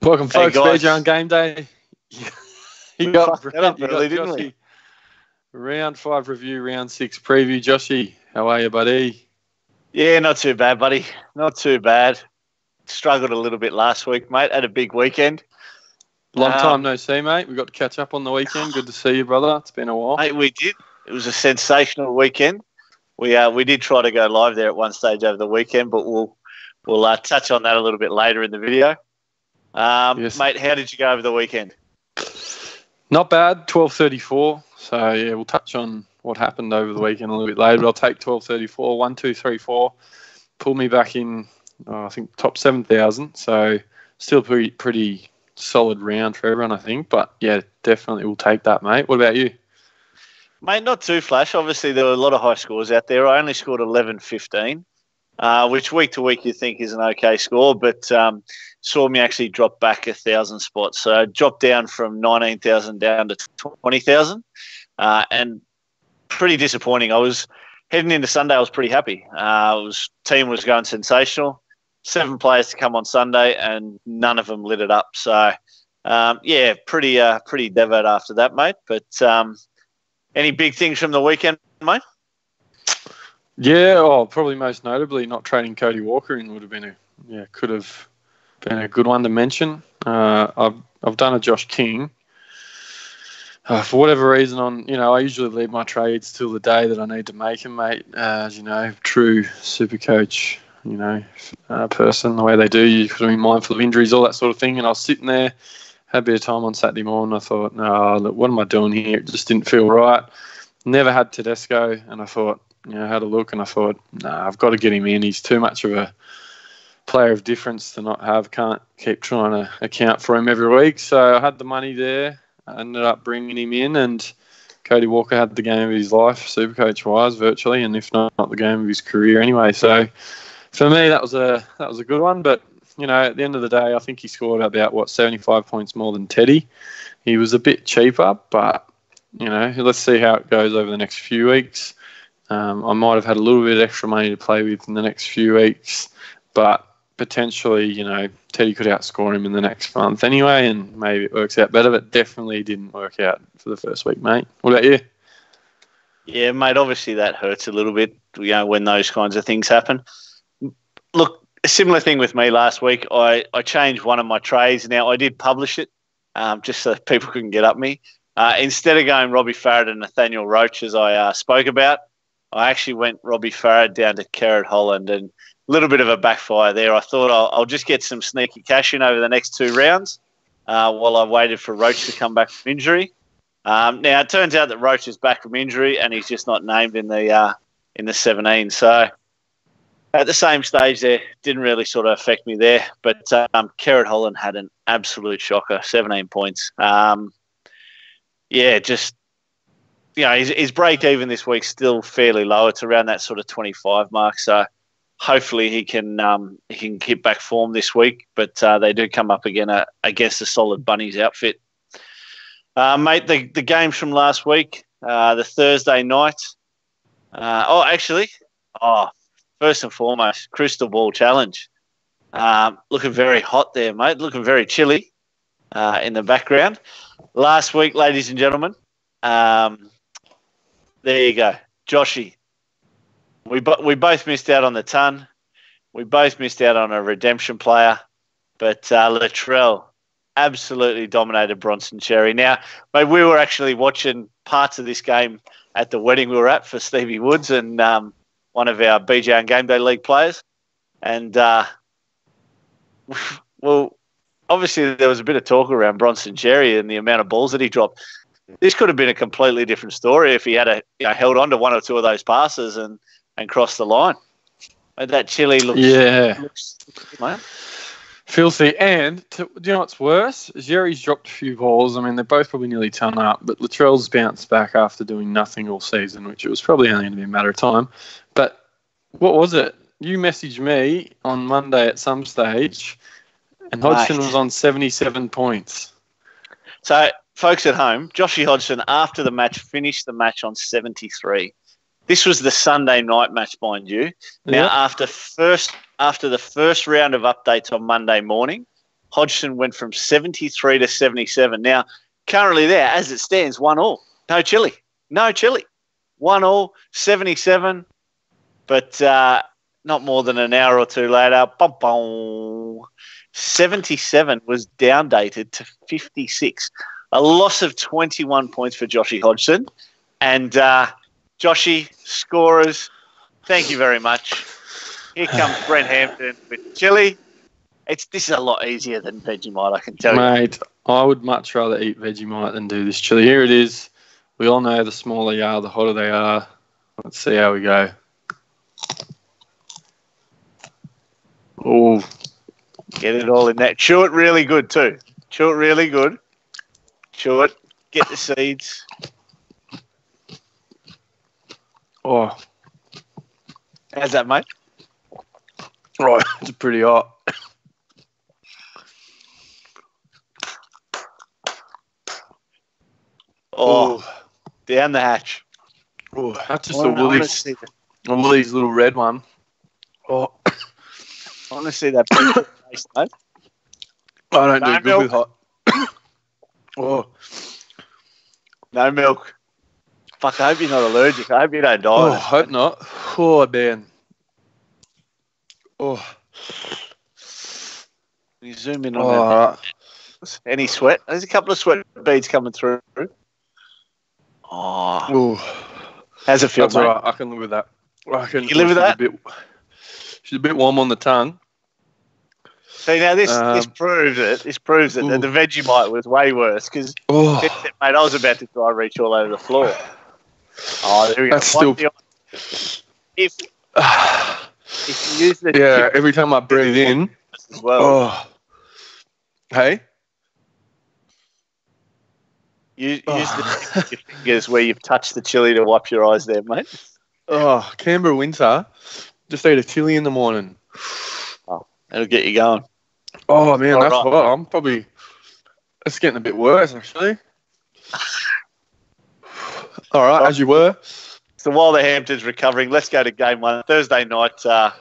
Welcome, folks. Guys. BJ on Game Day. You got Brent, you got didn't Joshy. Round 5 review, round 6 preview. Joshy, how are you, buddy? Yeah, not too bad, buddy. Not too bad. Struggled a little bit last week, mate. Had a big weekend. Long time no see, mate. We got to catch up on the weekend. Good to see you, brother. It's been a while. Mate, we did. It was a sensational weekend. We did try to go live there at one stage over the weekend, but we'll touch on that a little bit later in the video. Yes. Mate, how did you go over the weekend? Not bad, 12:34. So, yeah, we'll touch on what happened over the weekend a little bit later. But I'll take 12:34, 1, 2, 3, 4. Pull me back in, I think, top 7,000. So, still pretty solid round for everyone, I think. But, yeah, definitely we'll take that, mate. What about you? Mate, not too flash. Obviously, there were a lot of high scores out there. I only scored 11.15, which week to week you think is an okay score, but saw me actually drop back 1,000 spots. So I dropped down from 19,000 down to 20,000, and pretty disappointing. I was heading into Sunday. I was pretty happy. Team was going sensational. 7 players to come on Sunday, and none of them lit it up. So yeah, pretty devout after that, mate. But any big things from the weekend, mate? Yeah, probably most notably not trading Cody Walker in would have been could have been a good one to mention. I've done a Josh King. For whatever reason, I usually leave my trades till the day that I need to make them, mate. As you know, true SuperCoach, person, the way they do, you've got to be mindful of injuries, all that sort of thing. And I was sitting there, had a bit of time on Saturday morning. I thought, no, look, what am I doing here? It just didn't feel right. Never had Tedesco, and I thought, had a look, and I thought, I've got to get him in. He's too much of a player of difference to not have. Can't keep trying to account for him every week. So I had the money there. I ended up bringing him in, and Cody Walker had the game of his life, SuperCoach-wise, virtually, and if not the game of his career anyway. So for me, that was a good one. But at the end of the day, I think he scored about 75 points more than Teddy. He was a bit cheaper, but let's see how it goes over the next few weeks. I might have had a little bit of extra money to play with in the next few weeks, but potentially, Teddy could outscore him in the next month anyway, and maybe it works out better, but definitely didn't work out for the first week, mate. What about you? Yeah, mate, obviously that hurts a little bit, when those kinds of things happen. Look, a similar thing with me last week. I changed one of my trades. Now, I did publish it just so people couldn't get up me. Instead of going Robbie Farrad and Nathaniel Roach, as I spoke about, I actually went Robbie Farrad down to Kerrod Holland, and a little bit of a backfire there. I thought I'll just get some sneaky cash in over the next 2 rounds while I waited for Roach to come back from injury. Now, it turns out that Roach is back from injury, and he's just not named in the 17. So at the same stage there, didn't really sort of affect me there. But Kerrod Holland had an absolute shocker, 17 points. His break even this week's still fairly low. It's around that sort of 25 mark. So hopefully he can keep back form this week. But they do come up again against a solid Bunnies outfit. Mate, the games from last week, the Thursday night. First and foremost, Crystal Ball Challenge. Looking very hot there, mate. Looking very chilly in the background. Last week, ladies and gentlemen, there you go. Joshy. We both missed out on the ton. We both missed out on a redemption player. But Latrell absolutely dominated Bronson Cherry. Now, mate, we were actually watching parts of this game at the wedding we were at for Stevie Woods and one of our BJ and GameDay League players. And, well, obviously there was a bit of talk around Bronson Cherry and the amount of balls that he dropped. This could have been a completely different story if he had held on to 1 or 2 of those passes and crossed the line. But that Chile looks man. Filthy. And do you know what's worse? Jerry's dropped a few balls. I mean, they're both probably nearly ton up, but Latrell's bounced back after doing nothing all season, which it was probably only going to be a matter of time. But what was it? You messaged me on Monday at some stage, and Hodgson was on 77 points. So, folks at home, Joshy Hodgson, after the match, finished the match on 73. This was the Sunday night match, mind you. Now, after the first round of updates on Monday morning, Hodgson went from 73 to 77. Now, currently there, as it stands, 1-1. No chili. 1-1, 77. But not more than an hour or two later, 77 was downdated to 56. A loss of 21 points for Joshy Hodgson. And Joshy, scorers, thank you very much. Here comes Brent Hampton with chili. This is a lot easier than Vegemite, I can tell you. Mate, I would much rather eat Vegemite than do this chili. Here it is. We all know the smaller you are, the hotter they are. Let's see how we go. Oh, get it all in that. Chew it really good too. Chew it really good. Chew it. Get the seeds. Oh. How's that, mate? Right, it's pretty hot. Oh, down the hatch. Oh, that's just a Willie's little red one. Oh, I want to see that taste, mate. I don't do good with hot. Oh, no milk. Fuck, I hope you're not allergic. I hope you don't die. Oh, I hope not. Oh, man. Oh. Can you zoom in on that? Any sweat? There's a couple of sweat beads coming through. Oh. How's it feel, That's mate? all right. I can live with that. You live with that? She's a bit warm on the tongue. See, now this proves it. This proves it that the Vegemite was way worse because, mate, I was about to try and reach all over the floor. Oh, there we go. That's still... If you use the every time I breathe in as well. Oh. Hey? Use the fingers where you've touched the chili to wipe your eyes there, mate. Oh, Canberra winter. Just ate a chili in the morning. Oh, that'll get you going. Oh, man, that's hot. I'm probably... It's getting a bit worse, actually. All right, as you were. So while the Hamptons recovering, let's go to game one. Thursday night. Now,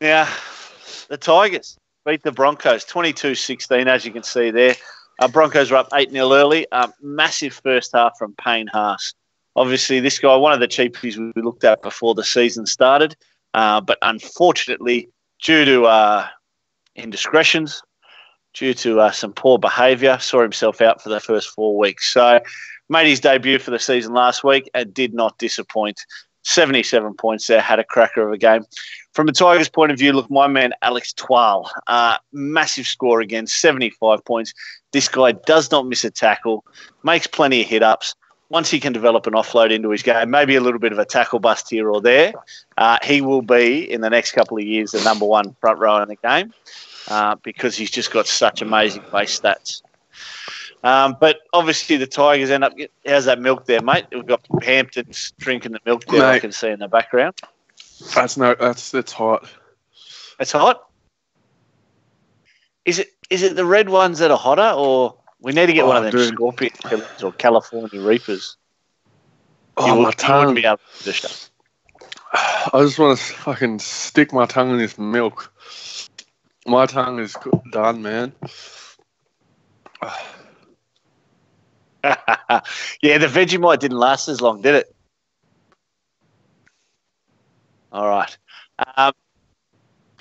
the Tigers beat the Broncos 22-16, as you can see there. Broncos were up 8-0 early. Massive first half from Payne Haas. Obviously, this guy, one of the cheapies we looked at before the season started. But unfortunately, due to indiscretions, due to some poor behaviour, saw himself out for the first 4 weeks. So, made his debut for the season last week and did not disappoint. 77 points there, had a cracker of a game. From the Tigers' point of view, look, my man Alex Twal, massive score again, 75 points. This guy does not miss a tackle, makes plenty of hit-ups. Once he can develop an offload into his game, maybe a little bit of a tackle bust here or there, he will be, in the next couple of years, the number one front row in the game because he's just got such amazing base stats. But obviously the Tigers end up... How's that milk there, mate? We've got Hamptons drinking the milk there, mate. I can see in the background. That's hot. It's hot? Is it the red ones that are hotter, or we need to get one of them Scorpion Killers or California Reapers? My tongue. Be able to do stuff. I just want to fucking stick my tongue in this milk. My tongue is done, man. Yeah, the Vegemite didn't last as long, did it? All right.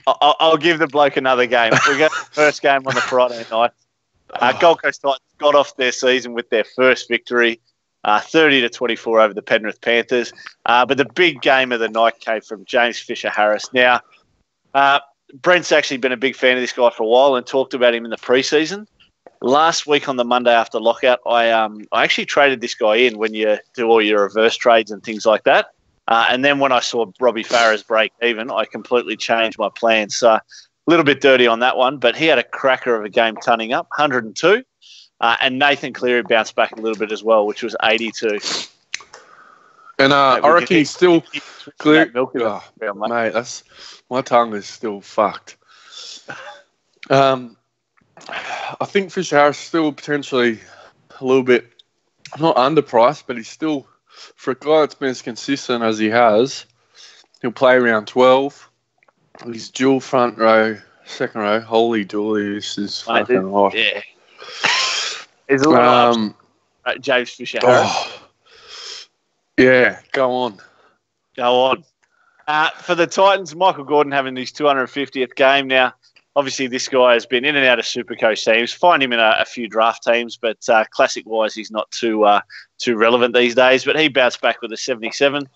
I'll give the bloke another game. We got the first game on the Friday night. Gold Coast Titans got off their season with their first victory, 30-24 over the Penrith Panthers. But the big game of the night came from James Fisher-Harris. Now, Brent's actually been a big fan of this guy for a while and talked about him in the preseason. Last week on the Monday after lockout, I actually traded this guy in when you do all your reverse trades and things like that. And then when I saw Robbie Farah's break even, I completely changed my plans. So a little bit dirty on that one, but he had a cracker of a game turning up, 102. And Nathan Cleary bounced back a little bit as well, which was 82. And I reckon he's still clear. Mate, that's my tongue is still fucked. I think Fisher-Harris is still potentially a little bit not underpriced, but he's still, for a guy that's been as consistent as he has, he'll play around 12. He's dual front row Second row. Holy dooly, this is Mate, fucking hot. Yeah. There's a lot of James Fisher-Harris. Yeah, go on. Go on. For the Titans, Michael Gordon having his 250th game now. Obviously, this guy has been in and out of SuperCoach teams. Find him in a few draft teams, but classic-wise, he's not too relevant these days. But he bounced back with a 77.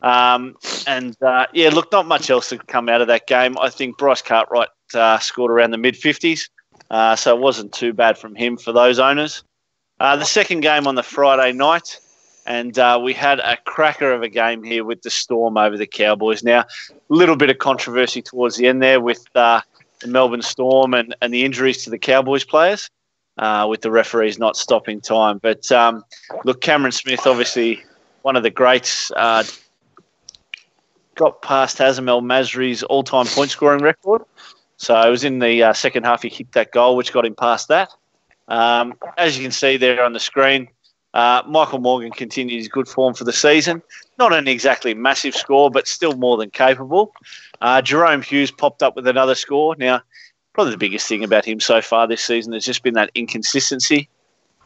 Look, not much else to come out of that game. I think Bryce Cartwright scored around the mid-50s, so it wasn't too bad from him for those owners. The second game on the Friday night, and we had a cracker of a game here with the Storm over the Cowboys. Now, a little bit of controversy towards the end there with the Melbourne Storm and the injuries to the Cowboys players, with the referees not stopping time. But, look, Cameron Smith, obviously one of the greats, got past Hazem El Masri's all-time point-scoring record. So it was in the second half he kicked that goal, which got him past that. As you can see there on the screen, Michael Morgan continued his good form for the season. Not an exactly massive score, but still more than capable. Jerome Hughes popped up with another score. Now, probably the biggest thing about him so far this season has just been that inconsistency.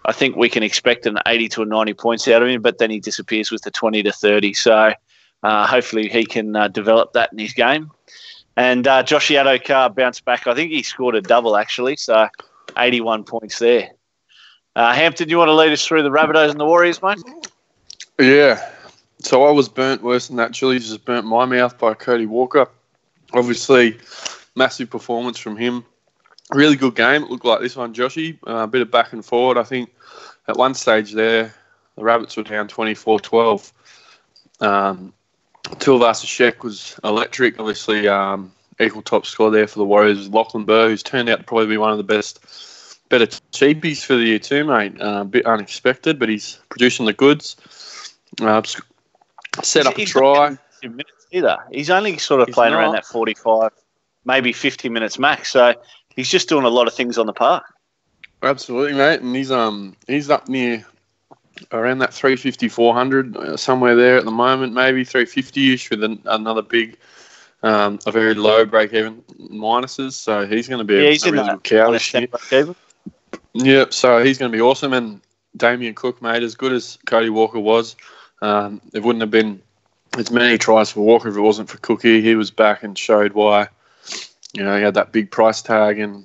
I think we can expect an 80 to 90 points out of him, but then he disappears with the 20 to 30. So hopefully he can develop that in his game. And Josh Adokar bounced back. I think he scored a double, actually, so 81 points there. Hampton, you want to lead us through the Rabbitohs and the Warriors, mate? Yeah. So I was burnt worse than that. Chili just burnt my mouth by Cody Walker. Obviously, massive performance from him. Really good game. It looked like this one, Joshy. A bit of back and forward. I think at one stage there, the Rabbits were down 24-12. Tuivasa-Sheck was electric. Obviously, equal top scorer there for the Warriors was Lachlan Burr, who's turned out to probably be one of the better cheapies for the year too, mate. A bit unexpected, but he's producing the goods. Set up a try. Minutes either. He's only sort of playing around that 45, maybe 50 minutes max. So he's just doing a lot of things on the park. Absolutely, mate. And he's up near around that 350, 400, somewhere there at the moment, maybe 350-ish with another big, a very low break-even minuses. So he's going to be a really good cow this year. Yep, so he's going to be awesome. And Damien Cook, mate, as good as Cody Walker was, it wouldn't have been as many tries for Walker if it wasn't for Cookie. He was back and showed why, he had that big price tag and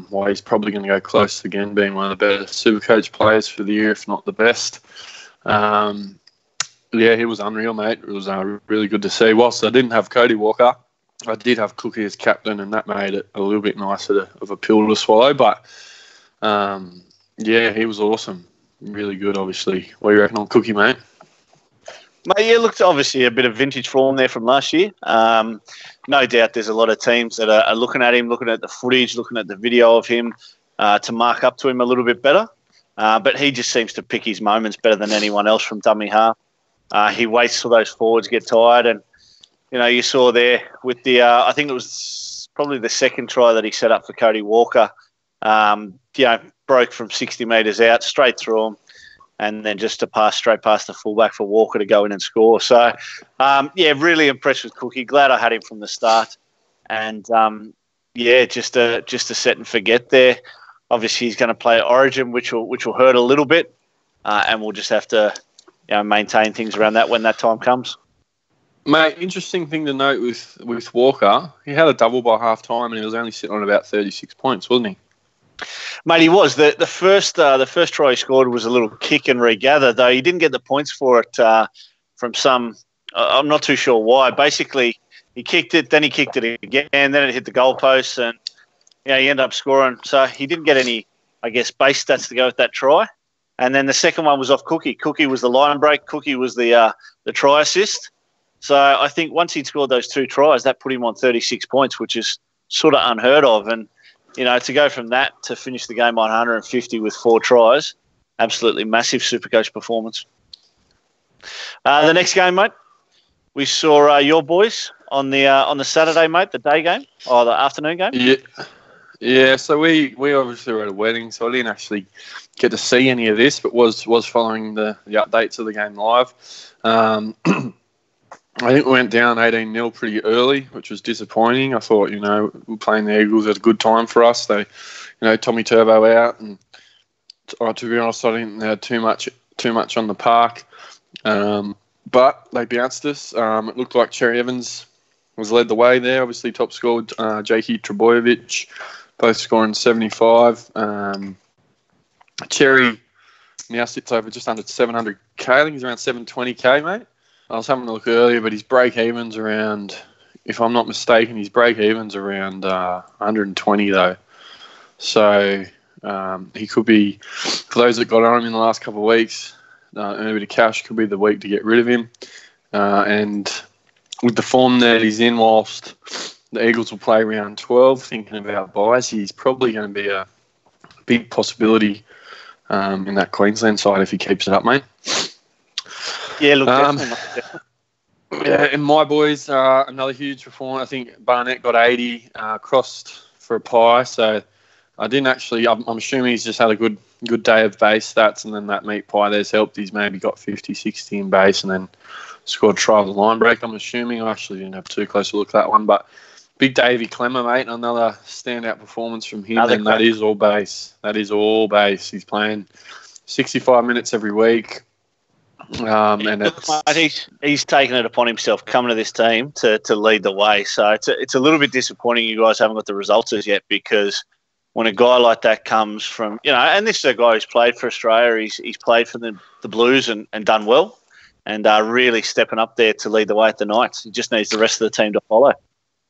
why he's probably going to go close again, being one of the better SuperCoach players for the year, if not the best. He was unreal, mate. It was really good to see. Whilst I didn't have Cody Walker, I did have Cookie as captain, and that made it a little bit nicer of a pill to swallow. But, he was awesome. Really good, obviously. What do you reckon on Cookie, mate? Mate, yeah, looked obviously a bit of vintage form there from last year. No doubt there's a lot of teams that are looking at him, looking at the footage, looking at the video of him to mark up to him a little bit better. But he just seems to pick his moments better than anyone else from dummy half. He waits till those forwards get tired. And, you saw there with the, I think it was probably the second try that he set up for Cody Walker, broke from 60 metres out, straight through him. And then just to pass straight past the fullback for Walker to go in and score. So, really impressed with Cookie. Glad I had him from the start. And, just a set and forget there. Obviously, he's going to play Origin, which will hurt a little bit. And we'll just have to maintain things around that when that time comes. Mate, interesting thing to note with Walker, he had a double by half-time and he was only sitting on about 36 points, wasn't he? Mate, he was. The first try he scored was a little kick and regather, though he didn't get the points for it from some... I'm not too sure why. Basically, he kicked it, then he kicked it again, then it hit the goalpost, and he ended up scoring. So he didn't get any, base stats to go with that try. And then the second one was off Cookie. Cookie was the line break. Cookie was the try assist. So I think once he'd scored those two tries, that put him on 36 points, which is sort of unheard of. And to go from that to finish the game on 150 with 4 tries, absolutely massive SuperCoach performance. The next game, mate, we saw your boys on the Saturday, mate, the day game or the afternoon game. Yeah. So we obviously were at a wedding, so I didn't actually get to see any of this, but was following the updates of the game live. I think we went down 18-0 pretty early, which was disappointing. I thought, we're playing the Eagles at a good time for us. They, Tommy Turbo out, and to be honest, I didn't think they had too much on the park. But they bounced us. It looked like Cherry Evans was led the way there. Obviously, top scored Jakey Trebojevic, both scoring 75. Cherry now sits over just under 700k. I think he's around 720k, mate. I was having a look earlier, but his break-even's around, if I'm not mistaken, 120 though. So he could be, for those that got on him in the last couple of weeks, earn a bit of cash, could be the week to get rid of him. And with the form that he's in, whilst the Eagles will play round 12, thinking about buys, he's probably going to be a big possibility in that Queensland side if he keeps it up, mate. Yeah, look, definitely. Yeah, and my boys, another huge performance. I think Barnett got 80, crossed for a pie. So I didn't actually. I'm assuming he's just had a good day of base stats, and then that meat pie there's helped. He's maybe got 50, 60 in base, and then scored a try with a line break. I'm assuming. I actually didn't have too close a look at that one, but big Davey Clemmer, mate. Another standout performance from him, and that is all base. That is all base. He's playing 65 minutes every week. And he's taken it upon himself coming to this team to lead the way. So it's a little bit disappointing you guys haven't got the results as yet, because when a guy like that comes from, and this is a guy who's played for Australia, he's played for the Blues and done well, and really stepping up there to lead the way at the Knights. He just needs the rest of the team to follow.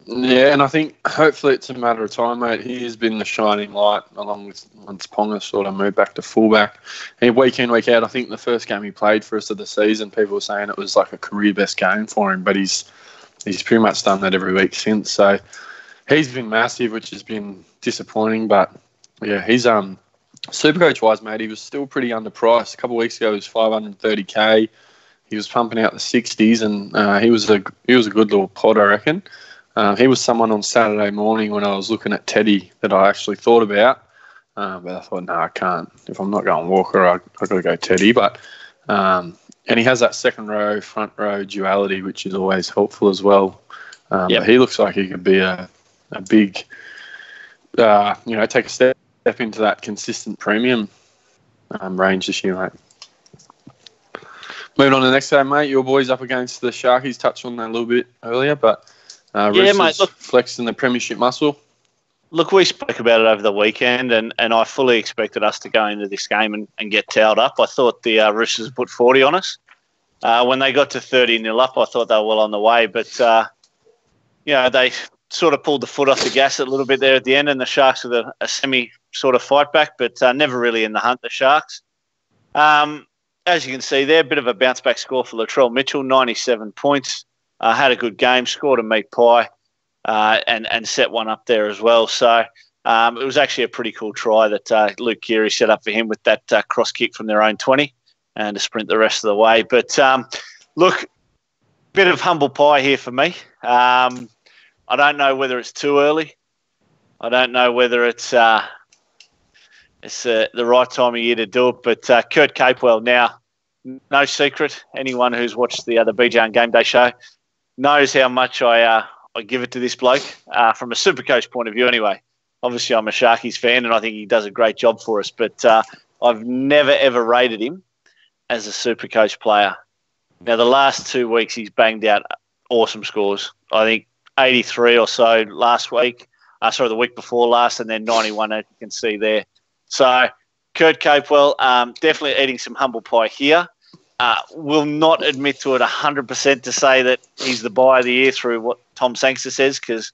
Yeah, and I think hopefully it's a matter of time, mate. He has been the shining light, along with once Ponga sort of moved back to fullback. And week in, week out, I think the first game he played for us of the season, people were saying it was like a career best game for him, but he's pretty much done that every week since. So he's been massive, which has been disappointing. But yeah, he's SuperCoach wise, mate. He was still pretty underpriced. A couple of weeks ago, he was 530k. He was pumping out the 60s, and he was a good little pod, I reckon. He was someone on Saturday morning when I was looking at Teddy that I actually thought about, but I thought, no, I can't. If I'm not going Walker, I've got to go Teddy. But and he has that second row, front row duality, which is always helpful as well. But he looks like he could be a big, take a step into that consistent premium range this year, mate. Moving on to the next game, mate. Your boys up against the Sharkies. Touched on that a little bit earlier, but. Mate. Look, flexing the premiership muscle. Look, we spoke about it over the weekend, and I fully expected us to go into this game and get towed up. I thought the Roosters put 40 on us. When they got to 30-0 up, I thought they were well on the way. But, they sort of pulled the foot off the gas a little bit there at the end, and the Sharks with a semi sort of fight back, but never really in the hunt, the Sharks. As you can see there, a bit of a bounce-back score for Latrell Mitchell, 97 points. Had a good game, scored a meat pie, and set one up there as well. So it was actually a pretty cool try that Luke Keary set up for him with that cross kick from their own 20 and to sprint the rest of the way. But look, bit of humble pie here for me. I don't know whether it's too early. I don't know whether it's the right time of year to do it. But Kurt Capewell, now, no secret, anyone who's watched the other BJ and Game Day show knows how much I give it to this bloke from a SuperCoach point of view anyway. Obviously, I'm a Sharkies fan, and I think he does a great job for us, but I've never, ever rated him as a SuperCoach player. Now, the last 2 weeks, he's banged out awesome scores. I think 83 or so last week. The week before last, and then 91, as you can see there. So, Kurt Capewell, definitely eating some humble pie here. Will not admit to it 100% to say that he's the buy of the year through what Tom Sangster says, because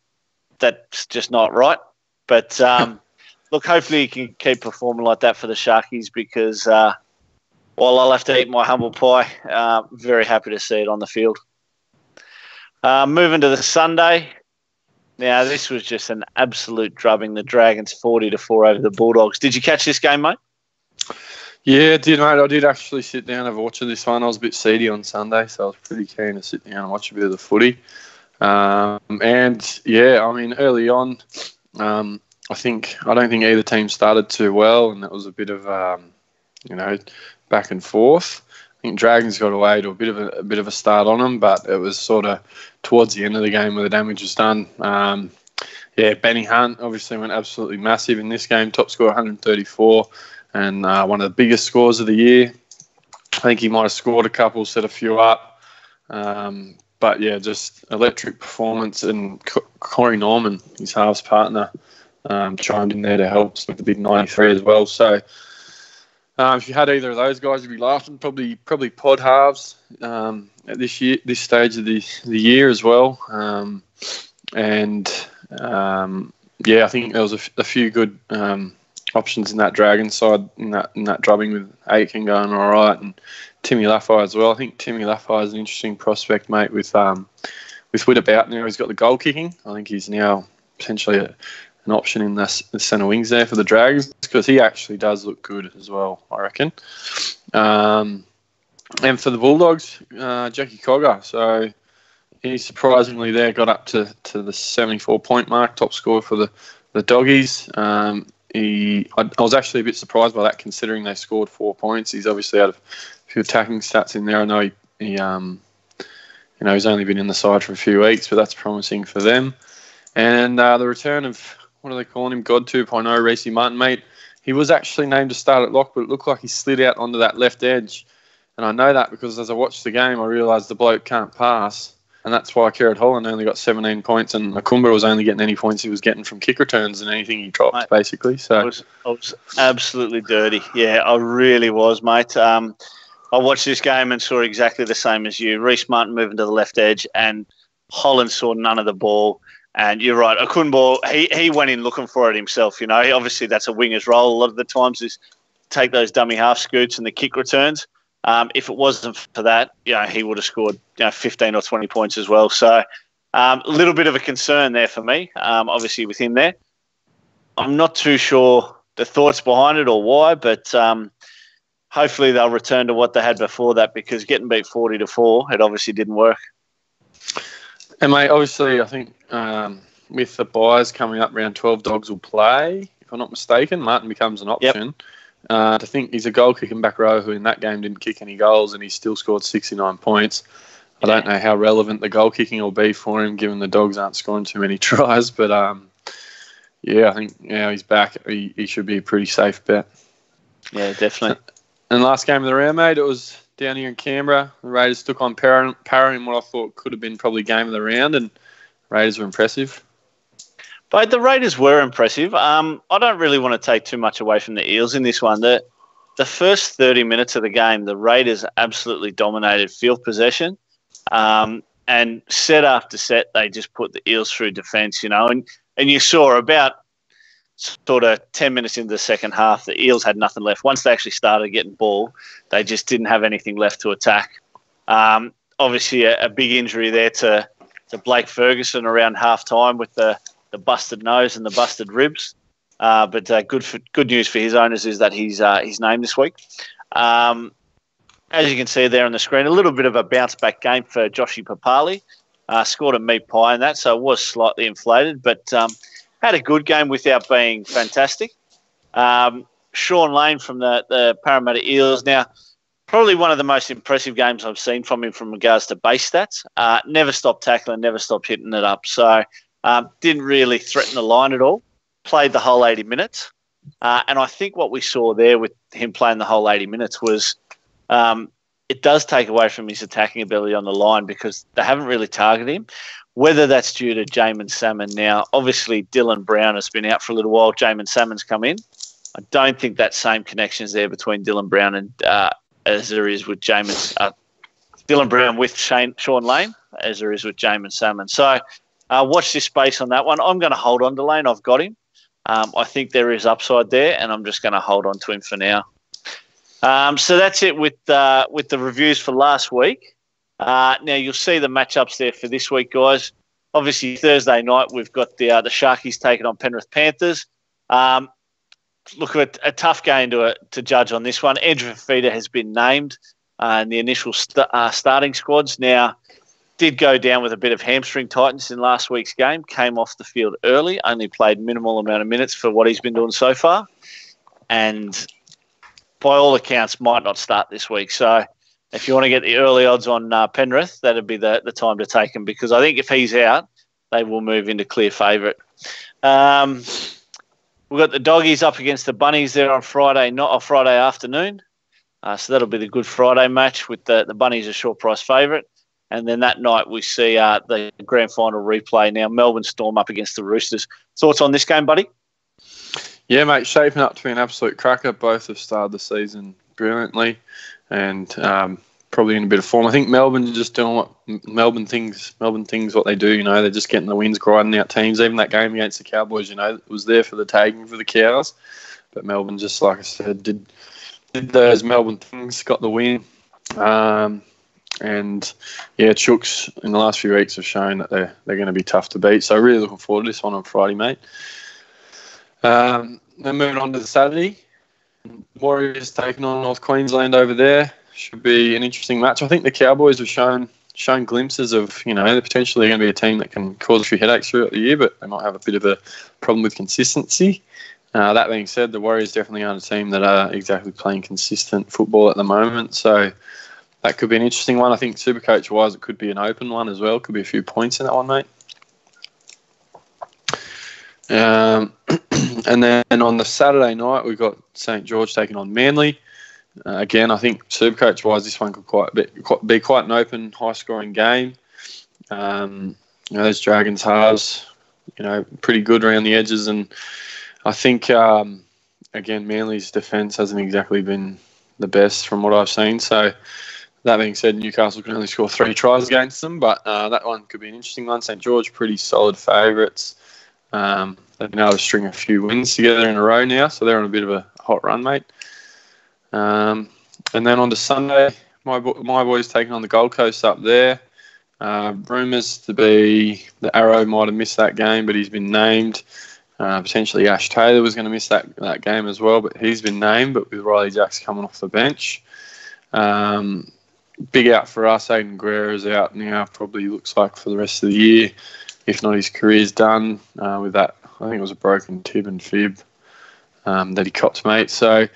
that's just not right. But look, hopefully he can keep performing like that for the Sharkies, because while I'll have to eat my humble pie, very happy to see it on the field. Moving to the Sunday. Now, this was just an absolute drubbing. The Dragons 40-4 over the Bulldogs. Did you catch this game, mate? Yeah, I did, mate. I did actually sit down and have a watch of this one. I was a bit seedy on Sunday, so I was pretty keen to sit down and watch a bit of the footy. And, yeah, I mean, early on, I don't think either team started too well, and that was a bit of, back and forth. think Dragons got away to a bit of a start on them, but it was sort of towards the end of the game where the damage was done. Benny Hunt obviously went absolutely massive in this game, top score 134, and one of the biggest scores of the year. I think he might have scored a couple, set a few up. But yeah, just electric performance. And Corey Norman, his halves partner, chimed in there to help with the big 93 as well. So if you had either of those guys, you'd be laughing. Probably pod halves at this stage of the year as well. I think there was a few good options in that Dragon side in that drubbing with Aiken going all right, and Timmy Laffey as well. I think Timmy Laffey is an interesting prospect, mate. With Witt about now, he's got the goal kicking. I think he's now potentially an option in the centre wings there for the Dragons, because he actually does look good as well, I reckon. And for the Bulldogs, Jackie Cogger. So he surprisingly there got up to the 74-point mark, top score for the Doggies. I was actually a bit surprised by that, considering they scored 4 points. He's obviously had a few attacking stats in there. I know he's only been in the side for a few weeks, but that's promising for them. And the return of, what are they calling him, God 2.0, Reece Martin, mate. He was actually named to start at lock, but it looked like he slid out onto that left edge. And I know that because as I watched the game, I realised the bloke can't pass. And that's why Kerrod Holland only got 17 points, and Makumba was only getting any points he was getting from kick returns and anything he dropped, basically. So I was absolutely dirty. Yeah, I really was, mate. I watched this game and saw exactly the same as you. Reece Martin moving to the left edge, and Holland saw none of the ball. And you're right, he went in looking for it himself. Obviously that's a winger's role. A lot of the times is take those dummy half scoots and the kick returns. If it wasn't for that, he would have scored 15 or 20 points as well. So a little bit of a concern there for me, obviously with him there. I'm not too sure the thoughts behind it or why, but hopefully they'll return to what they had before that, because getting beat 40-4, it obviously didn't work. And, mate, obviously I think with the buys coming up, round 12, Dogs will play. If I'm not mistaken, Martin becomes an option. Yep. I think he's a goal-kicking back row who in that game didn't kick any goals, and he still scored 69 points. I don't know how relevant the goal-kicking will be for him, given the Dogs aren't scoring too many tries. But, I think he's back. He should be a pretty safe bet. Yeah, definitely. And last game of the round, mate, it was down here in Canberra. The Raiders took on Para in what I thought could have been probably game of the round, and Raiders were impressive. But the Raiders were impressive. I don't really want to take too much away from the Eels in this one. The first 30 minutes of the game, the Raiders absolutely dominated field possession. And set after set, they just put the Eels through defence, And you saw about sort of 10 minutes into the second half, the Eels had nothing left. Once they actually started getting ball, they just didn't have anything left to attack. Obviously, a big injury there to Blake Ferguson around half-time with the busted nose and the busted ribs. But good news for his owners is that he's named this week. As you can see there on the screen, a little bit of a bounce-back game for Joshy Papali. Scored a meat pie in that, so it was slightly inflated, but had a good game without being fantastic. Sean Lane from the Parramatta Eels. Now, probably one of the most impressive games I've seen from him from regards to base stats. Never stopped tackling, never stopped hitting it up. So didn't really threaten the line at all. Played the whole 80 minutes. And I think what we saw there with him playing the whole 80 minutes was it does take away from his attacking ability on the line, because they haven't really targeted him. Whether that's due to Jamin Salmon now, obviously Dylan Brown has been out for a little while. Jamin Salmon's come in. I don't think that same connection is there between Dylan Brown and as there is with Dylan Brown with Sean Lane, as there is with Jamin Salmon. So watch this space on that one. I'm going to hold on to Lane. I've got him. I think there is upside there, and I'm just going to hold on to him for now. So that's it with the reviews for last week. Now you'll see the matchups there for this week, guys. Obviously Thursday night we've got the Sharkies taking on Penrith Panthers. Look at a tough game to judge on this one. Andrew Fafita has been named in the initial starting squads. Now, did go down with a bit of hamstring tightness in last week's game. Came off the field early. Only played minimal amount of minutes for what he's been doing so far. And by all accounts, might not start this week. So if you want to get the early odds on Penrith, that'd be the time to take him, because I think if he's out, they will move into clear favourite. We've got the Doggies up against the Bunnies there on Friday afternoon. So that'll be the Good Friday match with the Bunnies a short price favourite. And then that night we see the grand final replay. Now, Melbourne Storm up against the Roosters. Thoughts on this game, buddy? Yeah, mate, shaping up to be an absolute cracker. Both have started the season brilliantly and probably in a bit of form. I think Melbourne just doing what Melbourne things what they do, they're just getting the wins, grinding out teams. Even that game against the Cowboys, it was there for the tagging for the Cows. But Melbourne just, like I said, did those Melbourne things, got the win. And yeah, Chooks in the last few weeks have shown that they're going to be tough to beat. So really looking forward to this one on Friday, mate. Then moving on to the Saturday, Warriors taking on North Queensland over there. Should be an interesting match. I think the Cowboys have shown glimpses of, they're potentially going to be a team that can cause a few headaches throughout the year, but they might have a bit of a problem with consistency. That being said, the Warriors definitely aren't a team that are exactly playing consistent football at the moment. So that could be an interesting one. I think SuperCoach-wise, it could be an open one as well. Could be a few points in that one, mate. And then on the Saturday night, we've got St. George taking on Manly. Again, I think SuperCoach-wise, this one could be quite an open, high-scoring game. Those Dragons halves, pretty good around the edges. And I think, again, Manly's defence hasn't exactly been the best from what I've seen. So that being said, Newcastle can only score 3 tries against them, but that one could be an interesting one. St. George, pretty solid favourites. They've been able to string a few wins together in a row now, so they're on a bit of a hot run, mate. And then on to Sunday, my boys taking on the Gold Coast up there. Rumours to be the Arrow might have missed that game, but he's been named. Potentially Ash Taylor was going to miss that game as well, but he's been named, but with Riley Jacks coming off the bench. Big out for us. Aiden Guerrero's out now, probably looks like for the rest of the year. If not, his career's done with that. I think it was a broken tib and fib that he copped, mate. So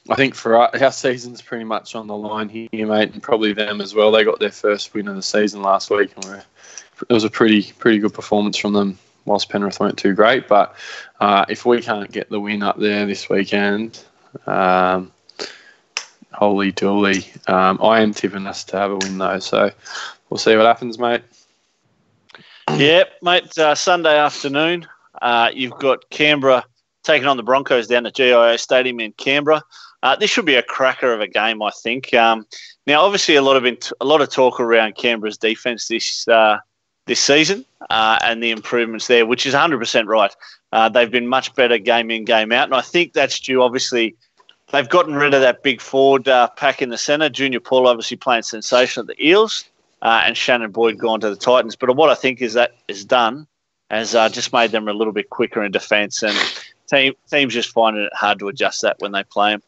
I think for our season's pretty much on the line here, mate, and probably them as well. They got their first win of the season last week, and it was a pretty good performance from them, whilst Penrith weren't too great. But if we can't get the win up there this weekend, holy dooly. I am tipping us to have a win, though, so we'll see what happens, mate. Yeah, mate, Sunday afternoon, you've got Canberra taking on the Broncos down at GIO Stadium in Canberra. This should be a cracker of a game, I think. Now, obviously, a lot of talk around Canberra's defence this season and the improvements there, which is 100% right. They've been much better game in, game out, and I think that's due, obviously. They've gotten rid of that big forward pack in the centre. Junior Paul obviously playing sensation at the Eels, and Shannon Boyd gone to the Titans. But what I think is done has just made them a little bit quicker in defence, and teams just finding it hard to adjust that when they play them.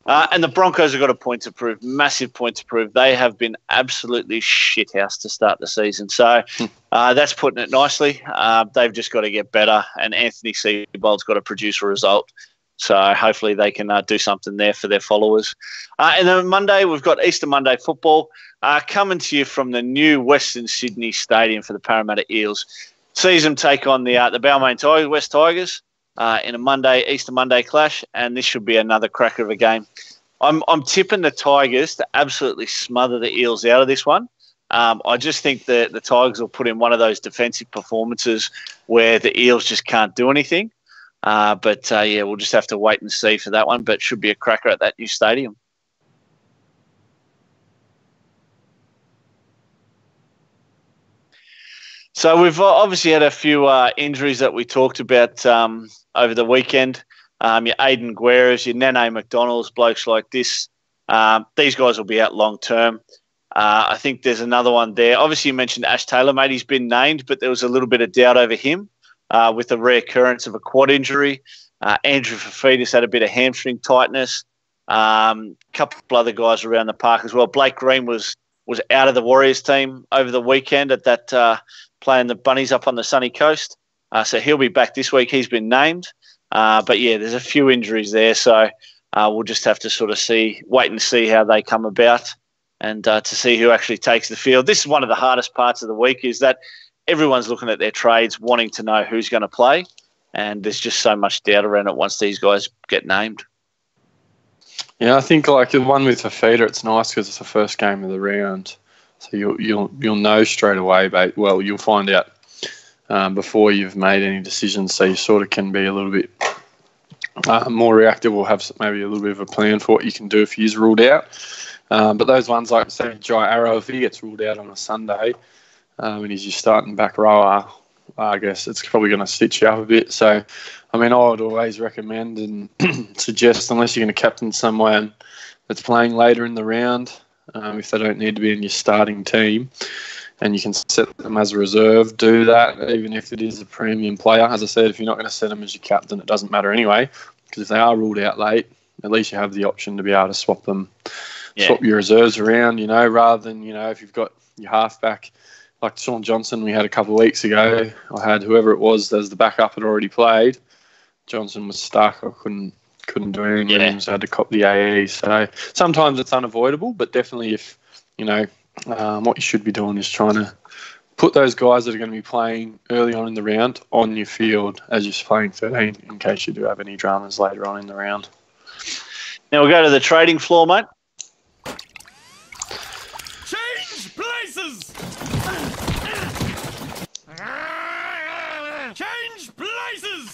And the Broncos have got a point to prove, massive point to prove. They have been absolutely shithouse to start the season. So that's putting it nicely. They've just got to get better, and Anthony Seibold's got to produce a result. So hopefully they can do something there for their followers. And then Monday, we've got Easter Monday football coming to you from the new Western Sydney Stadium for the Parramatta Eels. Sees them take on the Balmain West Tigers in a Easter Monday clash, and this should be another cracker of a game. I'm tipping the Tigers to absolutely smother the Eels out of this one. I just think that the Tigers will put in one of those defensive performances where the Eels just can't do anything. But we'll just have to wait and see for that one. But should be a cracker at that new stadium. So we've obviously had a few injuries that we talked about over the weekend. Your Aiden Guerreros, your Nene McDonald's, blokes like this. These guys will be out long term. I think there's another one there. Obviously, you mentioned Ash Taylor, mate. He's been named, but there was a little bit of doubt over him. With the reoccurrence of a quad injury. Andrew Fafidis had a bit of hamstring tightness. Couple other guys around the park as well. Blake Green was out of the Warriors team over the weekend at that playing the Bunnies up on the sunny coast. So he'll be back this week. He's been named. But yeah, there's a few injuries there. So we'll just have to sort of wait and see how they come about. and to see who actually takes the field. This is one of the hardest parts of the week, is that everyone's looking at their trades, wanting to know who's going to play, and there's just so much doubt around it once these guys get named. Yeah, I think like the one with Fafita, it's nice because it's the first game of the round, so you'll know straight away. Well, you'll find out before you've made any decisions, so you sort of can be a little bit more reactive, or have maybe a little bit of a plan for what you can do if he's ruled out. But those ones like, say, Jai Arrow, if he gets ruled out on a Sunday and he's your starting back rower, I guess it's probably going to stitch you up a bit. So, I mean, I would always recommend and suggest, unless you're going to captain someone that's playing later in the round, if they don't need to be in your starting team, and you can set them as a reserve, do that, even if it is a premium player. As I said, if you're not going to set them as your captain, it doesn't matter anyway, because if they are ruled out late, at least you have the option to be able to swap your reserves around, rather than, if you've got your halfback, like Sean Johnson we had a couple of weeks ago. I had whoever it was as the backup had already played. Johnson was stuck. I couldn't do anything with him, so I had to cop the AE. So sometimes it's unavoidable, but definitely if, what you should be doing is trying to put those guys that are going to be playing early on in the round on your field as you're playing 13, in case you do have any dramas later on in the round. Now we'll go to the trading floor, mate. Change places! Change places!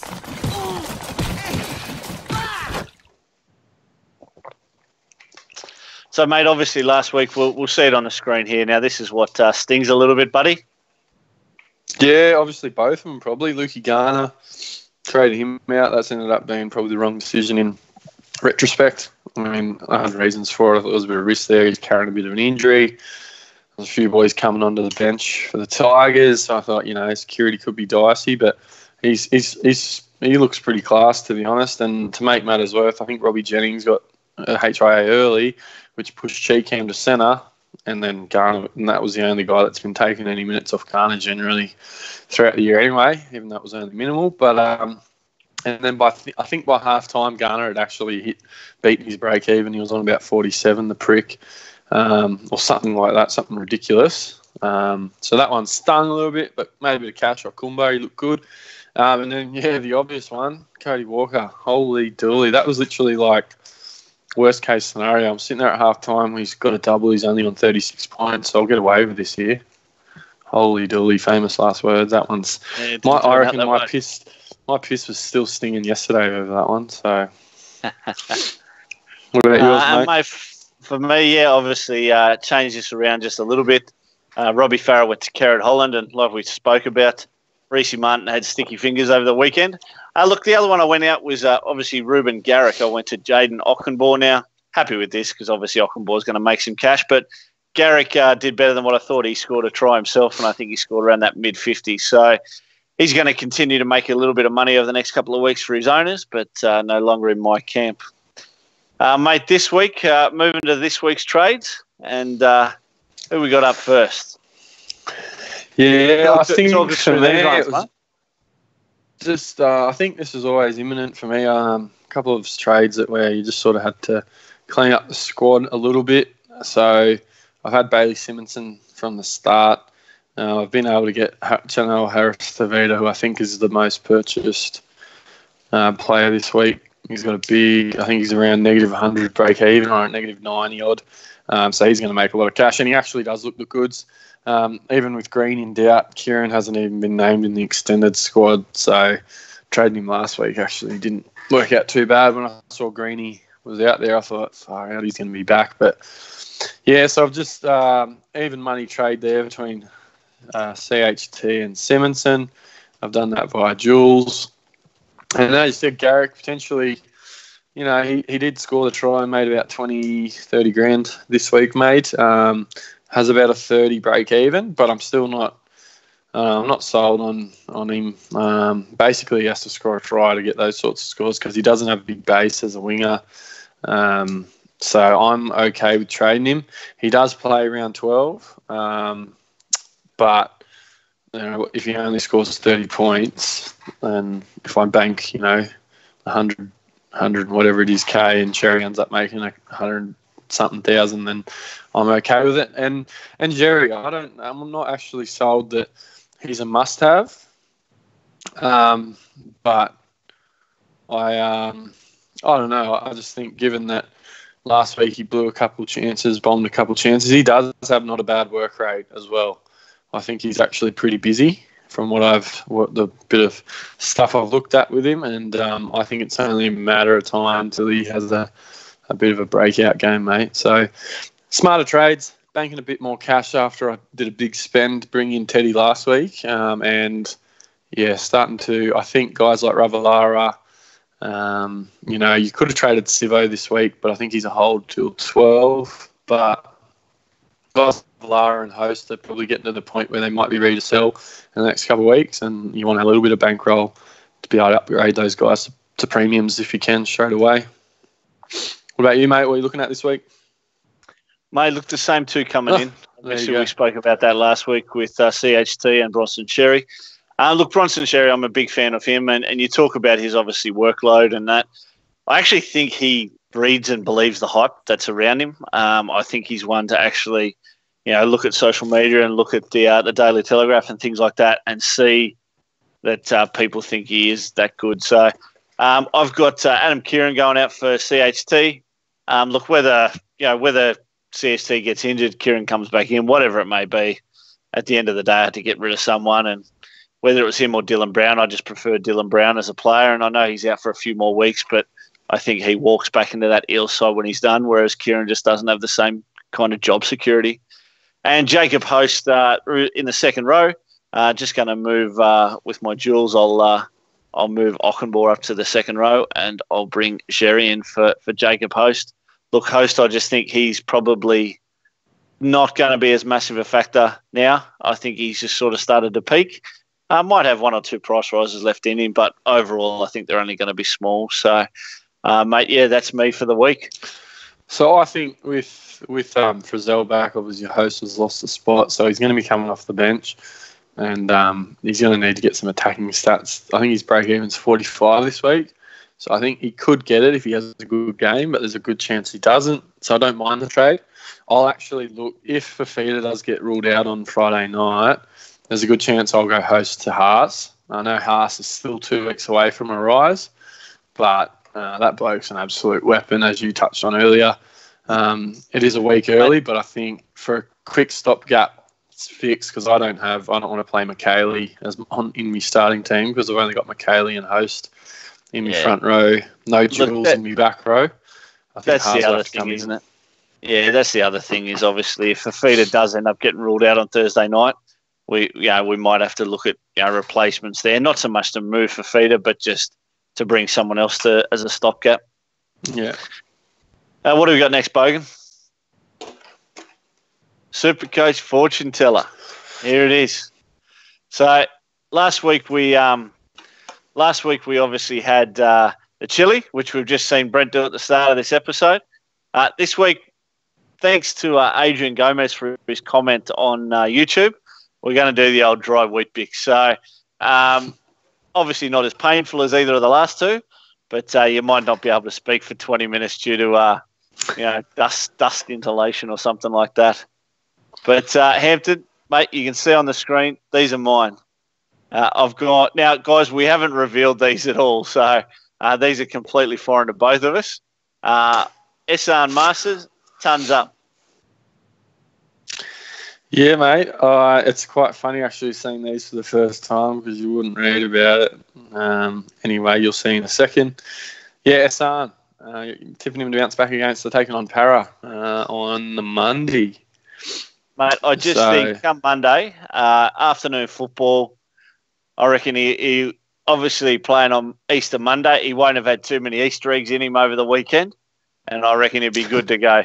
So, mate, obviously last week, we'll see it on the screen here. Now, this is what stings a little bit, buddy. Yeah, obviously both of them probably. Lukey Garner, traded him out. That's ended up being probably the wrong decision in retrospect. I mean, I had reasons for it. I thought there was a bit of risk there. He's carrying a bit of an injury. There's a few boys coming onto the bench for the Tigers. So I thought, security could be dicey, but he looks pretty class, to be honest. And to make matters worse, I think Robbie Jennings got a HIA early, which pushed Cheekham to centre, and then Garner, and that was the only guy that's been taking any minutes off Garner generally throughout the year anyway, even though it was only minimal. But and then I think by half time, Garner had actually beaten his break even. He was on about 47, the prick, or something like that, something ridiculous. So that one stung a little bit, but made a bit of cash off Kumba. He looked good. And then, the obvious one, Cody Walker. Holy dooly. That was literally like worst case scenario. I'm sitting there at half time. He's got a double. He's only on 36 points, so I'll get away with this here. Holy dooly, famous last words. That one's. I reckon my piss was still stinging yesterday over that one. So, what about yours, mate? For me, obviously change this around just a little bit. Robbie Farah went to Carrot Holland, and like we spoke about, Reece Martin had sticky fingers over the weekend. Look, the other one I went out was obviously Ruben Garrick. I went to Jaden Ockenbaugh now. Happy with this because obviously Ockenbaugh is going to make some cash, but Garrick did better than what I thought. He scored a try himself, and I think he scored around that mid-50s. So he's going to continue to make a little bit of money over the next couple of weeks for his owners, but no longer in my camp. Mate, this week, moving to this week's trades, and who we got up first? Yeah, I think for me, it was just, I think this is always imminent for me. A couple of trades where you just sort of had to clean up the squad a little bit. So I've had Bailey Simonson from the start. I've been able to get Chanel Harris-Tavita, who I think is the most purchased player this week. He's got a big, I think he's around negative 100 break even, or negative 90 odd. So he's going to make a lot of cash, and he actually does look the goods. Even with Green in doubt, Kieran hasn't even been named in the extended squad. So trading him last week actually didn't work out too bad. When I saw Greeny was out there, I thought, far out, he's going to be back. But yeah, so I've just even money trade there between CHT and Simonson. I've done that via Jules. And as you said, Garrick potentially, he did score the try and made about 20, 30 grand this week, mate. Has about a 30 break even, but I'm still not sold on him. Basically, he has to score a try to get those sorts of scores because he doesn't have a big base as a winger. So I'm okay with trading him. He does play around 12, but if he only scores 30 points, then if I bank, 100 whatever it is K, and Cherry ends up making 100 something thousand, then I'm okay with it. And Jerry, I'm not actually sold that he's a must-have, but I don't know. I just think given that last week he blew a couple chances, bombed a couple chances, he does have not a bad work rate as well. I think he's actually pretty busy from what the bit of stuff I've looked at with him, and I think it's only a matter of time till he has a bit of a breakout game, mate. So smarter trades, banking a bit more cash after I did a big spend bringing in Teddy last week, and starting to, I think guys like Ravalawa, you could have traded Sivo this week, but I think he's a hold till 12. But guys like Lara and Host are probably getting to the point where they might be ready to sell in the next couple of weeks, and you want a little bit of bankroll to be able to upgrade those guys to premiums if you can straight away. What about you, mate? What are you looking at this week? Mate, look, the same two coming in. Obviously, we spoke about that last week with CHT and Bronson Sherry. Look, Bronson Sherry, I'm a big fan of him, and you talk about his, obviously, workload and that. I actually think he reads and believes the hype that's around him. I think he's one to actually, look at social media and look at the Daily Telegraph and things like that and see that people think he is that good. So I've got Adam Kieran going out for CHT. Look, whether CHT gets injured, Kieran comes back in, whatever it may be, at the end of the day, I had to get rid of someone, and whether it was him or Dylan Brown, I just prefer Dylan Brown as a player, and I know he's out for a few more weeks, but I think he walks back into that Eels side when he's done, whereas Kieran just doesn't have the same kind of job security. And Jacob Host in the second row, just going to move with my jewels. I'll move Ockenbaugh up to the second row, and I'll bring Sherry in for Jacob Host. Look, Host, I just think he's probably not going to be as massive a factor now. I think he's just sort of started to peak. Might have one or two price rises left in him, but overall I think they're only going to be small. So, mate, that's me for the week. So I think with Frizzell back, obviously Host has lost the spot, so he's going to be coming off the bench, and he's going to need to get some attacking stats. I think his break-even's 45 this week, so I think he could get it if he has a good game, but there's a good chance he doesn't, so I don't mind the trade. I'll actually look, if Fafita does get ruled out on Friday night, there's a good chance I'll go Host to Haas. I know Haas is still 2 weeks away from a rise, but that bloke's an absolute weapon, as you touched on earlier. It is a week early, but I think for a quick stopgap, it's fixed because I don't want to play McKaylee in my starting team because I've only got McKaylee and Host in my front row, no Jules in my back row. I think that's the other thing, isn't it? Yeah, that's the other thing is obviously if Fafita does end up getting ruled out on Thursday night, we might have to look at replacements there. Not so much to move Fafita, but just to bring someone else as a stopgap. Yeah. What do we got next, Bogan? SuperCoach Fortune Teller. Here it is. So last week we obviously had the chili, which we've just seen Brent do at the start of this episode. This week, thanks to Adrian Gomez for his comment on YouTube, we're going to do the old dry wheat bix. So obviously not as painful as either of the last two, but you might not be able to speak for 20 minutes due to dust inhalation or something like that. But Hampton, mate, you can see on the screen, these are mine. I've got now, guys. We haven't revealed these at all, so these are completely foreign to both of us. SR Masters, tons up. Yeah, mate. It's quite funny actually seeing these for the first time because you wouldn't read about it. Anyway, you'll see in a second. Yeah, SR. Tipping him to bounce back against the taking on Para on the Monday. Mate, I just think come Monday, afternoon football, I reckon he obviously playing on Easter Monday, he won't have had too many Easter eggs in him over the weekend, and I reckon he'll be good to go.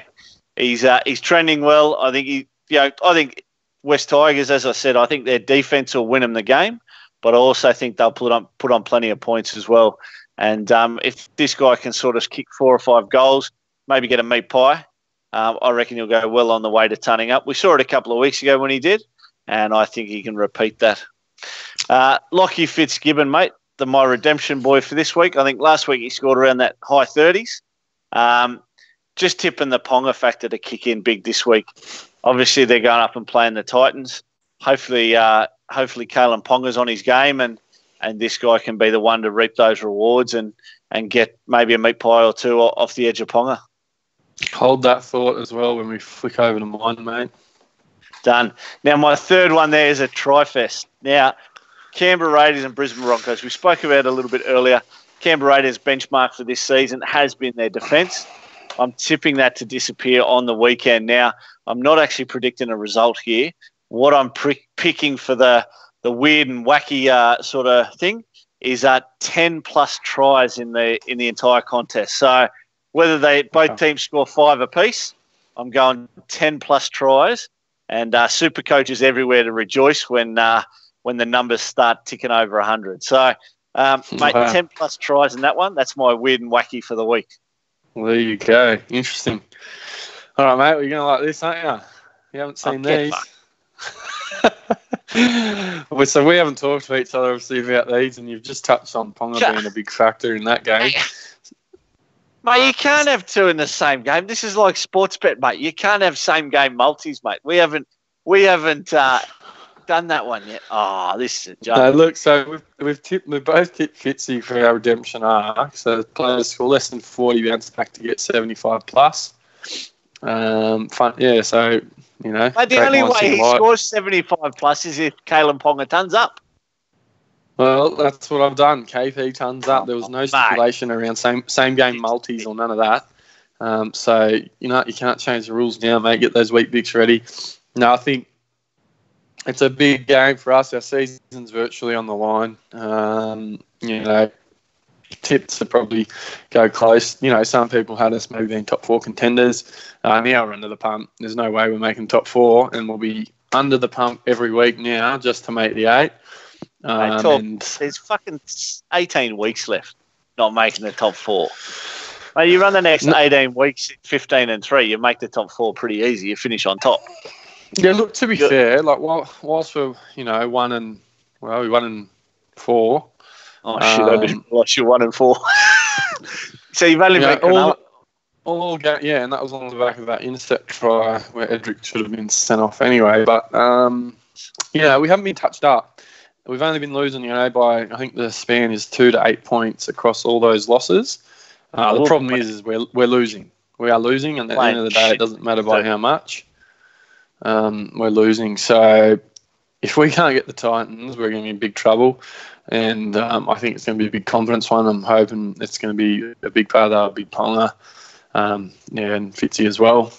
He's trending well. I think I think West Tigers, as I said, I think their defence will win them the game, but I also think they'll put on plenty of points as well. And if this guy can sort of kick 4 or 5 goals, maybe get a meat pie, I reckon he'll go well on the way to turning up. We saw it a couple of weeks ago when he did, and I think he can repeat that. Lockie Fitzgibbon, mate, my redemption boy for this week. I think last week he scored around that high 30s. just tipping the Ponga factor to kick in big this week. Obviously, they're going up and playing the Titans. Hopefully, Kalen Ponga's on his game, and this guy can be the one to reap those rewards and get maybe a meat pie or two off the edge of Ponga. Hold that thought as well when we flick over to mine, mate. Done. Now, my third one there is a Tri-Fest. Now, Canberra Raiders and Brisbane Broncos. We spoke about it a little bit earlier. Canberra Raiders' benchmark for this season has been their defence. I'm tipping that to disappear on the weekend. Now, I'm not actually predicting a result here. What I'm picking for the weird and wacky sort of thing is 10-plus tries in the entire contest. So whether both teams score 5 apiece, I'm going 10-plus tries, and SuperCoach is everywhere to rejoice when the numbers start ticking over 100. So, mate, 10-plus tries in that one. That's my weird and wacky for the week. Well, there you go. Interesting. All right, mate. Well, you're going to like this, aren't you? You haven't seen these. So we haven't talked to each other, obviously, about these, and you've just touched on Ponga being a big factor in that game. Mate, you can't have two in the same game. This is like sports bet, mate. You can't have same game multis, mate. We haven't done that one yet. Oh, this is a joke. No, look, so we both tipped Fitzy for our redemption arc. So the players score less than 40 bounce back to get 75 plus. Fun, yeah. So Mate, the only way he scores 75 plus is if Kalen Ponga tons up. Well, that's what I've done. KP tons up. There was no stipulation around same game multis or none of that. So you can't change the rules now, mate. Get those wheat bix ready. No, I think it's a big game for us. Our season's virtually on the line. Tips to probably go close. Some people had us maybe being top 4 contenders. Now we're under the pump. There's no way we're making top 4, and we'll be under the pump every week now just to make the 8. There's fucking 18 weeks left not making the top 4. Mate, you run the next 18 weeks, 15-3, you make the top 4 pretty easy. You finish on top. Yeah, look, to be fair, like whilst we're, 1 and 4. Oh, shit, I just lost you 1 and 4. So you've only made all game, yeah, and that was on the back of that intercept try where Edric should have been sent off anyway. But, we haven't been touched up. We've only been losing, by, I think the span is 2 to 8 points across all those losses. The problem is we're losing. We are losing, and at the end of the day, it doesn't matter by how much. We're losing. So if we can't get the Titans, we're going to be in big trouble. And I think it's going to be a big confidence one. I'm hoping it's going to be a big part of that, big Ponga. And Fitzy as well.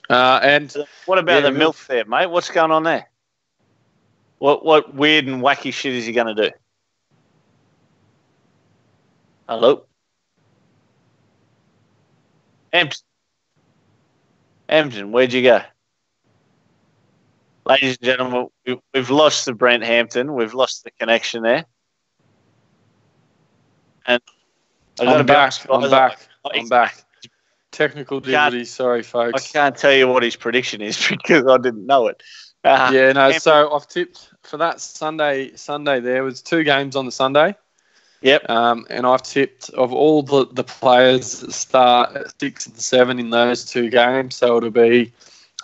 And what about the Milk there, mate? What's going on there? What weird and wacky shit is he going to do? Hello? Hampton, where'd you go? Ladies and gentlemen, we've lost the Brent Hampton. We've lost the connection there. And I'm back. Technical difficulties. Sorry, folks. I can't tell you what his prediction is because I didn't know it. So I've tipped for that Sunday. There was 2 games on the Sunday. Yep. And I've tipped of all the players that start at 6 and 7 in those 2 games. So it'll be,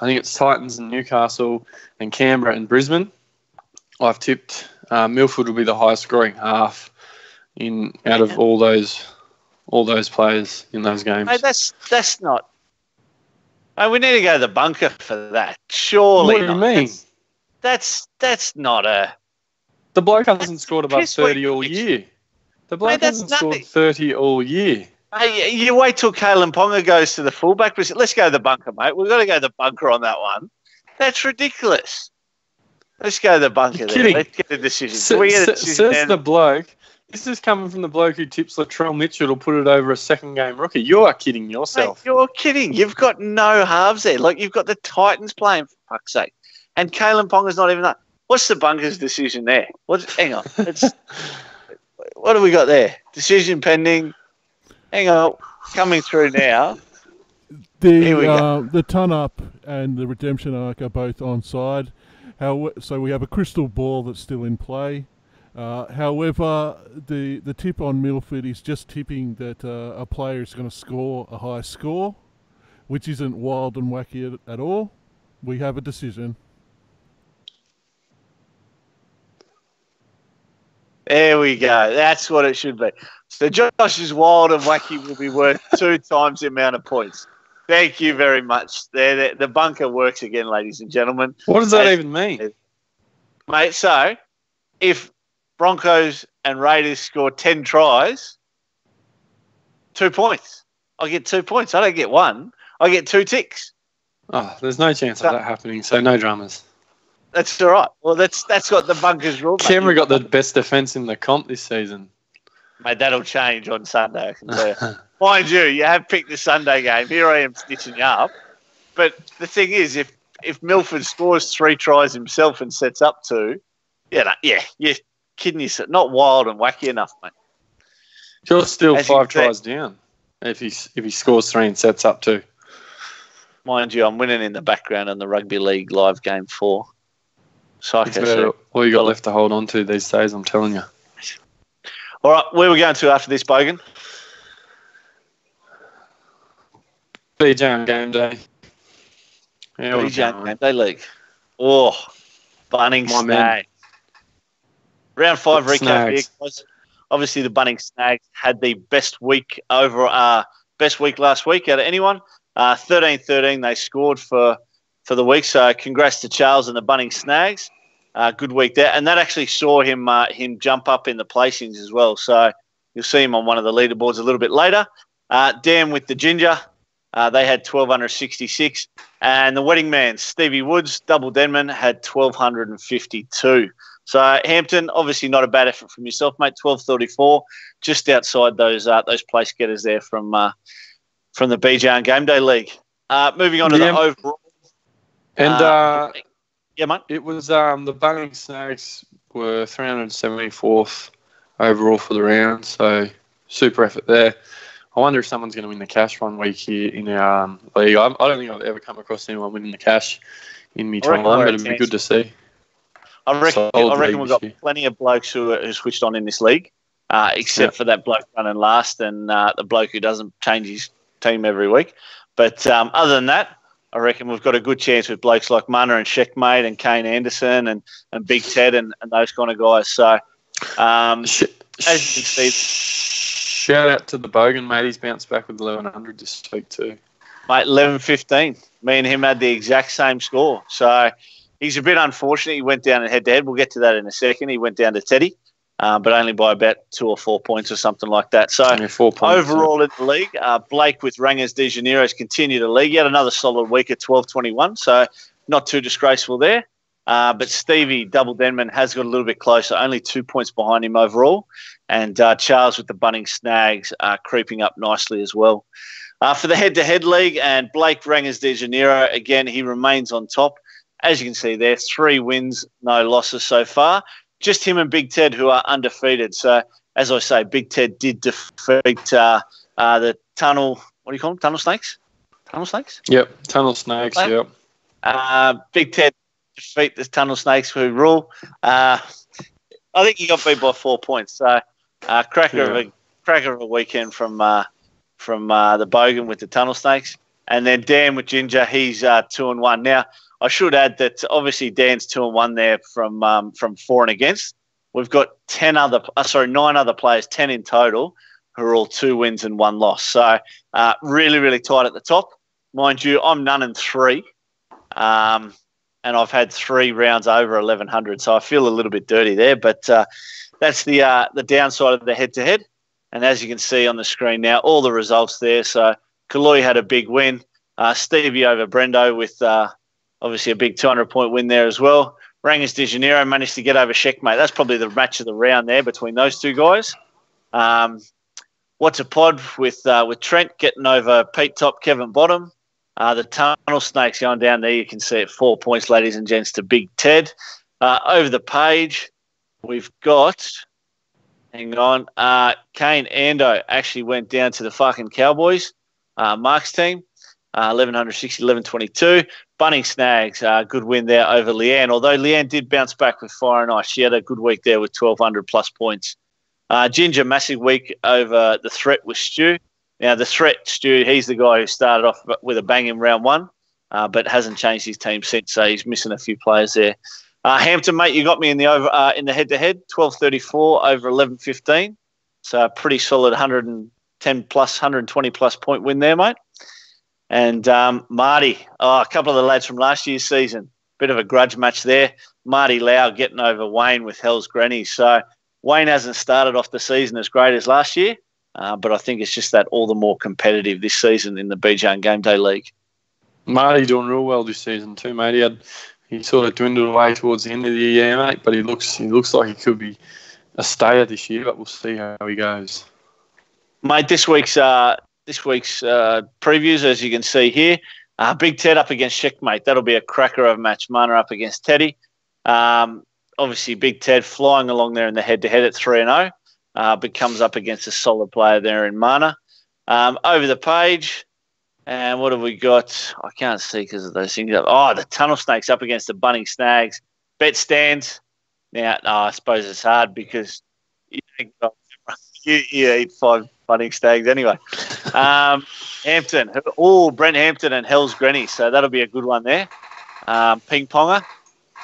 I think it's Titans and Newcastle and Canberra and Brisbane. I've tipped Milford will be the highest scoring half out of all those players in those games. Hey, that's not. Hey, we need to go to the bunker for that. Surely. What do you mean? That's not a. The bloke hasn't scored above 30 all year. The bloke hasn't scored 30 all year. Hey, you wait till Kalen Ponga goes to the fullback. Let's go to the bunker, mate. We've got to go to the bunker on that one. That's ridiculous. Let's go to the bunker there. Let's get a decision. Says the bloke. This is coming from the bloke who tips Latrell Mitchell to put it over a second-game rookie. You are kidding yourself. Mate, you're kidding. You've got no halves there. Like, you've got the Titans playing, for fuck's sake. And Kalen Ponga's not even that. What's the bunker's decision there? Hang on. What do we got there? Decision pending. Hang on. Coming through now. Here we go. The ton-up and the redemption arc are both onside. So we have a crystal ball that's still in play. However, the tip on Milford is just tipping that a player is going to score a high score. which isn't wild and wacky at all. We have a decision. There we go. That's what it should be. So Josh's wild and wacky will be worth 2 times the amount of points. Thank you very much. The bunker works again, ladies and gentlemen. What does that even mean? Mate, so if Broncos and Raiders score 10 tries, 2 points. I get 2 points. I don't get 1. I get 2 ticks. Oh, there's no chance of that happening, so no dramas. That's all right. Well, that's what the bunker's rule. Canberra got the best defence in the comp this season. Mate, that'll change on Sunday, I can tell you. Mind you have picked the Sunday game. Here I am stitching you up. But the thing is, if Milford scores 3 tries himself and sets up 2, you're kidding yourself. Not wild and wacky enough, mate. You're still 5 tries down if he scores 3 and sets up 2. Mind you, I'm winning in the background on the Rugby League live game 4. All you got left to hold on to these days, I'm telling you. All right, where are we going to after this, Bogan? BJ on game day. BJ on GameDay League. Oh, Bunnings Snags. Round 5 recap here, guys. Obviously, the Bunnings Snags had the best week last week out of anyone. 13-13, they scored for the week. So congrats to Charles and the Bunnings Snags. Good week there. And that actually saw him jump up in the placings as well. So you'll see him on one of the leaderboards a little bit later. Dan with the Ginger, they had 1,266. And the Wedding Man, Stevie Woods, Double Denman, had 1,252. So Hampton, obviously not a bad effort from yourself, mate. 1,234, just outside those place getters there from the BJ and GameDay League. Moving on to the overall. And yeah, mate. It was the Bunnings Snags were 374th overall for the round, so super effort there. I wonder if someone's going to win the cash one week here in our league. I don't think I've ever come across anyone winning the cash in my time, but it'd be good to see. I reckon we've got plenty of blokes who switched on in this league, except for that bloke running last and the bloke who doesn't change his team every week. But other than that, I reckon we've got a good chance with blokes like Munna and Sheckmate and Kane Anderson and Big Ted and those kind of guys. So, as you can see... Shout out to the Bogan, mate. He's bounced back with 1,100 this week too. Mate, 11-15. Me and him had the exact same score. So he's a bit unfortunate. He went down in head-to-head. We'll get to that in a second. He went down to Teddy, but only by about 2 or 4 points or something like that. So 4 points, overall in the league, Blake with Rangers de Janeiro's continued the league. He had another solid week at 12-21, so not too disgraceful there. But Stevie, Double Denman, has got a little bit closer, only 2 points behind him overall. And Charles with the Bunnings Snags creeping up nicely as well. For the head-to-head league, and Blake Rangers de Janeiro, again, he remains on top. As you can see there, 3 wins, no losses so far. Just him and Big Ted who are undefeated. So, as I say, Big Ted did defeat the Tunnel, what do you call them, Tunnel Snakes? Tunnel Snakes? Yep, Tunnel Snakes, yep. Big Ted defeat the Tunnel Snakes who rule. I think he got beat by 4 points. So, cracker of a weekend from the Bogan with the Tunnel Snakes. And then Dan with Ginger, he's 2-1. Now, I should add that obviously Dan's 2-1 there from for and against. We've got 9 other players, 10 in total, who are all 2 wins and 1 loss. So really, really tight at the top. Mind you, I'm none and 3. And I've had 3 rounds over 1,100, so I feel a little bit dirty there. But that's the downside of the head-to-head. And as you can see on the screen now, all the results there. So Kaloi had a big win. Stevie over Brendo with obviously a big 200-point win there as well. Rangers de Janeiro managed to get over Sheckmate. That's probably the match of the round there between those 2 guys. What's a pod with Trent getting over Pete Top, Kevin Bottom. The Tunnel Snakes going down there, you can see at 4 points, ladies and gents, to Big Ted. Over the page, we've got, hang on, Kane Ando actually went down to the fucking Cowboys, Mark's team, 1,160, 1,122. Bunnings Snags, good win there over Leanne, although Leanne did bounce back with Fire and Ice. She had a good week there with 1,200 plus points. Ginger, massive week over the Threat with Stu. Now, the threat, Stu, he's the guy who started off with a bang in round one, but hasn't changed his team since, so he's missing a few players there. Hampton, mate, you got me in the over in the head-to-head, 12.34 over 11.15. So a pretty solid 110-plus, 120-plus point win there, mate. And Marty, a couple of the lads from last year's season, bit of a grudge match there. Marty Lau getting over Wayne with Hell's Granny. So Wayne hasn't started off the season as great as last year, but I think it's just that all the more competitive this season in the BJ and GameDay League. Marty doing real well this season too, mate. He sort of dwindled away towards the end of the year, mate, but he looks like he could be a stayer this year, but we'll see how he goes. Mate, this week's previews, as you can see here, Big Ted up against Checkmate. That'll be a cracker of a match. Mana up against Teddy. Obviously, Big Ted flying along there in the head-to-head at 3-0, but comes up against a solid player there in Mana. Over the page, and what have we got? I can't see because of those things. Oh, the Tunnel Snakes up against the Bunning Snags. Bet stands. Now, I suppose it's hard because you eat 5 Bunning Stags anyway. Hampton, Brent Hampton and Hell's Granny. So that'll be a good one there. Ping Ponger.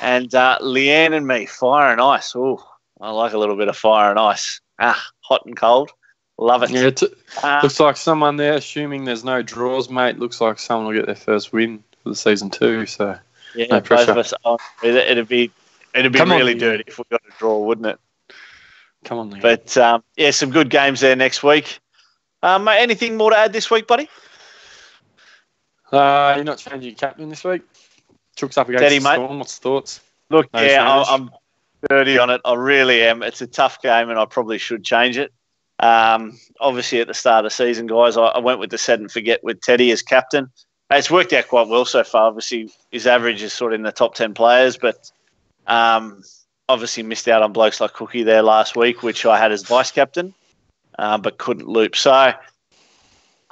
And Leanne and me, fire and ice. Oh, I like a little bit of fire and ice. Hot and cold. Love it. Yeah, looks like someone there, assuming there's no draws, mate, looks like someone will get their first win for the season too. So yeah, no pressure. Both of us. It'd be really dirty if we got a draw, wouldn't it? Come on, Lee. But some good games there next week. Mate, anything more to add this week, buddy? You're not changing your captain this week. Chooks up against Teddy, the Storm. What's the thoughts? Look, I'm dirty on it. I really am. It's a tough game, and I probably should change it. Obviously, at the start of the season, guys, I went with the set and forget with Teddy as captain. It's worked out quite well so far. Obviously, his average is sort of in the top 10 players, but obviously missed out on blokes like Cookie there last week, which I had as vice captain, but couldn't loop. So,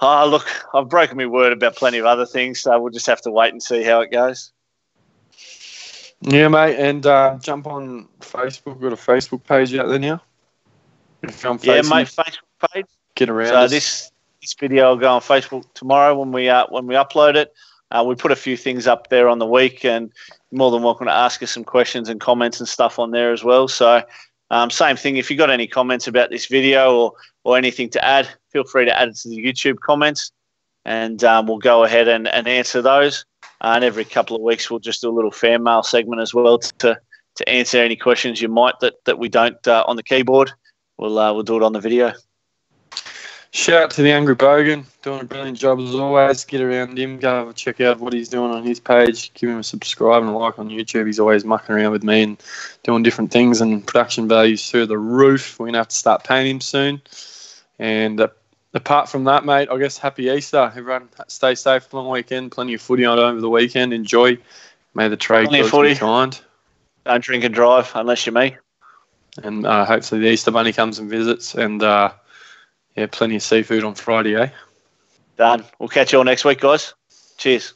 look, I've broken my word about plenty of other things, so we'll just have to wait and see how it goes. Yeah, mate, and jump on Facebook. We've got a Facebook page out there now. If you're on Facebook, Facebook, mate, Facebook page. Get around. So this video will go on Facebook tomorrow when we upload it. We put a few things up there on the week, and you're more than welcome to ask us some questions and comments and stuff on there as well. So same thing. If you've got any comments about this video or anything to add, feel free to add it to the YouTube comments, and we'll go ahead and answer those. And every couple of weeks, we'll just do a little fan mail segment as well to answer any questions you might that we don't on the keyboard. We'll do it on the video. Shout out to the Angry Bogan, doing a brilliant job as always. Get around him, go have a check out what he's doing on his page. Give him a subscribe and a like on YouTube. He's always mucking around with me and doing different things, and production values through the roof. We're going to have to start paying him soon. And apart from that, mate, I guess happy Easter. Everyone stay safe, long weekend, plenty of footy on over the weekend. Enjoy. May the trade gods be kind. Don't drink and drive unless you're me. And hopefully the Easter Bunny comes and visits, and plenty of seafood on Friday, eh? Done. We'll catch you all next week, guys. Cheers.